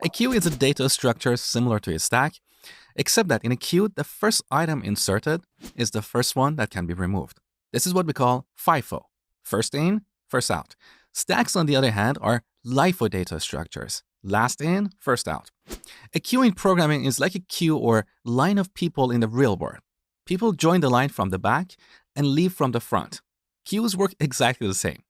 A queue is a data structure similar to a stack, except that in a queue, the first item inserted is the first one that can be removed. This is what we call FIFO, first in, first out. Stacks, on the other hand, are LIFO data structures, last in, first out. A queue in programming is like a queue or line of people in the real world. People join the line from the back and leave from the front. Queues work exactly the same.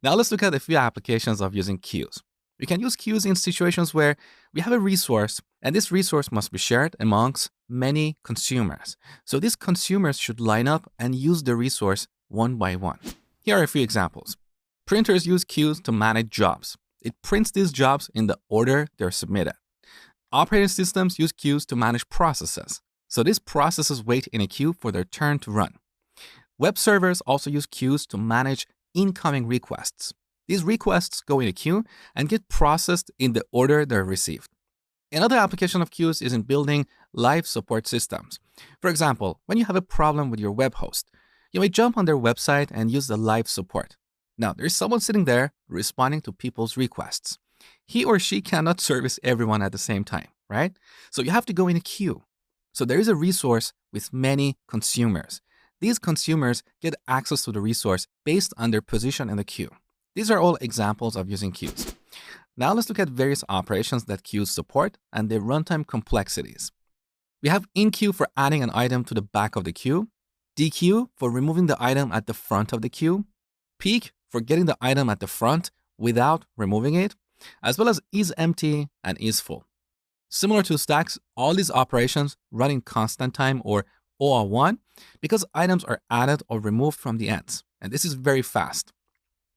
Now let's look at a few applications of using queues. We can use queues in situations where we have a resource and this resource must be shared amongst many consumers. So these consumers should line up and use the resource one by one. Here are a few examples. Printers use queues to manage jobs. It prints these jobs in the order they're submitted. Operating systems use queues to manage processes. So these processes wait in a queue for their turn to run. Web servers also use queues to manage incoming requests. These requests go in a queue and get processed in the order they're received. Another application of queues is in building live support systems. For example, when you have a problem with your web host, you may jump on their website and use the live support. Now, there's someone sitting there responding to people's requests. He or she cannot service everyone at the same time, right? So you have to go in a queue. So there is a resource with many consumers. These consumers get access to the resource based on their position in the queue. These are all examples of using queues. Now let's look at various operations that queues support and their runtime complexities. We have enqueue for adding an item to the back of the queue, dequeue for removing the item at the front of the queue, peek for getting the item at the front without removing it, as well as isEmpty and isFull. Similar to stacks, all these operations run in constant time or OR1 because items are added or removed from the ends, and this is very fast.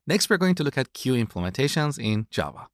Next, we're going to look at queue implementations in Java.